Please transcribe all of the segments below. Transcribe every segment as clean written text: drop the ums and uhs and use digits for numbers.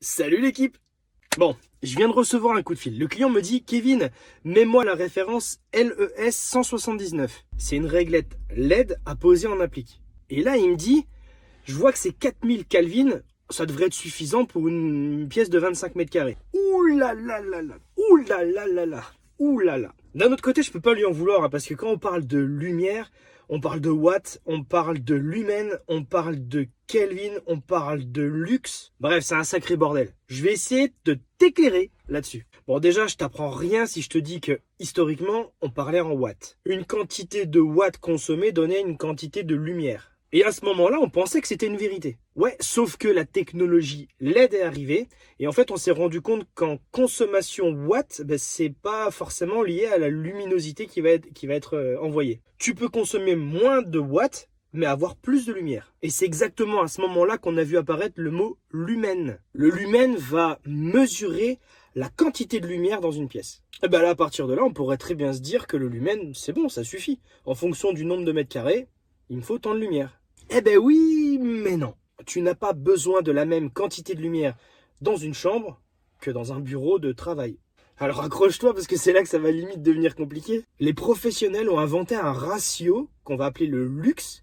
Salut l'équipe! Bon, je viens de recevoir un coup de fil. Le client me dit: Kevin, mets-moi la référence LES 179. C'est une réglette LED à poser en applique. Et là, il me dit: je vois que c'est 4000 Kelvin, ça devrait être suffisant pour une pièce de 25 mètres carrés. Ouh là là là là, ouh là là là là, ouh là là. D'un autre côté, je peux pas lui en vouloir, parce que quand on parle de lumière, on parle de watts, on parle de lumen, on parle de Kelvin, on parle de lux. Bref, c'est un sacré bordel. Je vais essayer de t'éclairer là-dessus. Bon, déjà, je t'apprends rien si je te dis que, historiquement, on parlait en watts. Une quantité de watts consommée donnait une quantité de lumière. Et à ce moment-là, on pensait que c'était une vérité. Ouais, sauf que la technologie LED est arrivée. Et en fait, on s'est rendu compte qu'en consommation watts, c'est pas forcément lié à la luminosité qui va être envoyée. Tu peux consommer moins de watts, mais avoir plus de lumière. Et c'est exactement à ce moment-là qu'on a vu apparaître le mot lumen. Le lumen va mesurer la quantité de lumière dans une pièce. Et là, à partir de là, on pourrait très bien se dire que le lumen, c'est bon, ça suffit. En fonction du nombre de mètres carrés, il me faut tant de lumière. Eh ben oui, mais non. Tu n'as pas besoin de la même quantité de lumière dans une chambre que dans un bureau de travail. Alors accroche-toi parce que c'est là que ça va limite devenir compliqué. Les professionnels ont inventé un ratio qu'on va appeler le lux,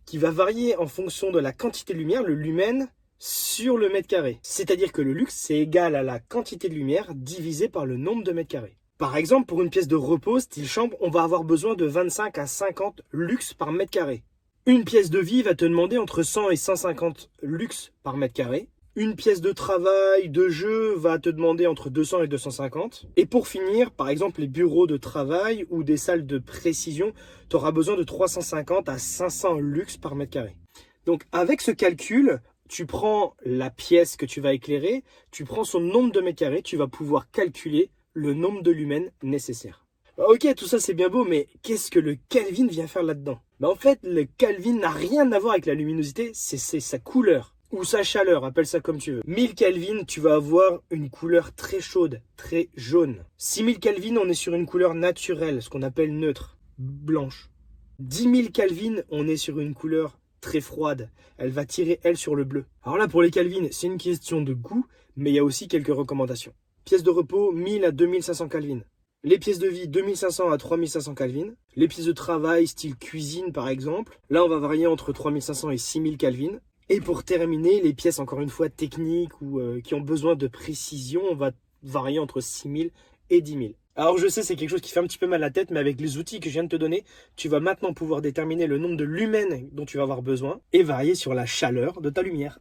qui va varier en fonction de la quantité de lumière, le lumen, sur le mètre carré. C'est-à-dire que le lux, c'est égal à la quantité de lumière divisé par le nombre de mètres carrés. Par exemple, pour une pièce de repos, style chambre, on va avoir besoin de 25 à 50 lux par mètre carré. Une pièce de vie va te demander entre 100 et 150 lux par mètre carré. Une pièce de travail, de jeu, va te demander entre 200 et 250. Et pour finir, par exemple, les bureaux de travail ou des salles de précision, tu auras besoin de 350 à 500 lux par mètre carré. Donc avec ce calcul, tu prends la pièce que tu vas éclairer, tu prends son nombre de mètres carrés, tu vas pouvoir calculer le nombre de lumens nécessaires. Ok, tout ça c'est bien beau, mais qu'est-ce que le Kelvin vient faire là-dedans? En fait, le Kelvin n'a rien à voir avec la luminosité, c'est sa couleur. Ou sa chaleur, appelle ça comme tu veux. 1000 Kelvin, tu vas avoir une couleur très chaude, très jaune. 6000 Kelvin, on est sur une couleur naturelle, ce qu'on appelle neutre, blanche. 10 000 Kelvin, on est sur une couleur très froide. Elle va tirer, elle, sur le bleu. Alors là, pour les Kelvin, c'est une question de goût, mais il y a aussi quelques recommandations. Pièces de repos, 1000 à 2500 Kelvin. Les pièces de vie, 2500 à 3500 Kelvin. Les pièces de travail, style cuisine par exemple. Là, on va varier entre 3500 et 6000 Kelvin. Et pour terminer, les pièces, encore une fois, techniques ou qui ont besoin de précision, on va varier entre 6000 et 10 000. Alors je sais, c'est quelque chose qui fait un petit peu mal à la tête, mais avec les outils que je viens de te donner, tu vas maintenant pouvoir déterminer le nombre de lumens dont tu vas avoir besoin et varier sur la chaleur de ta lumière.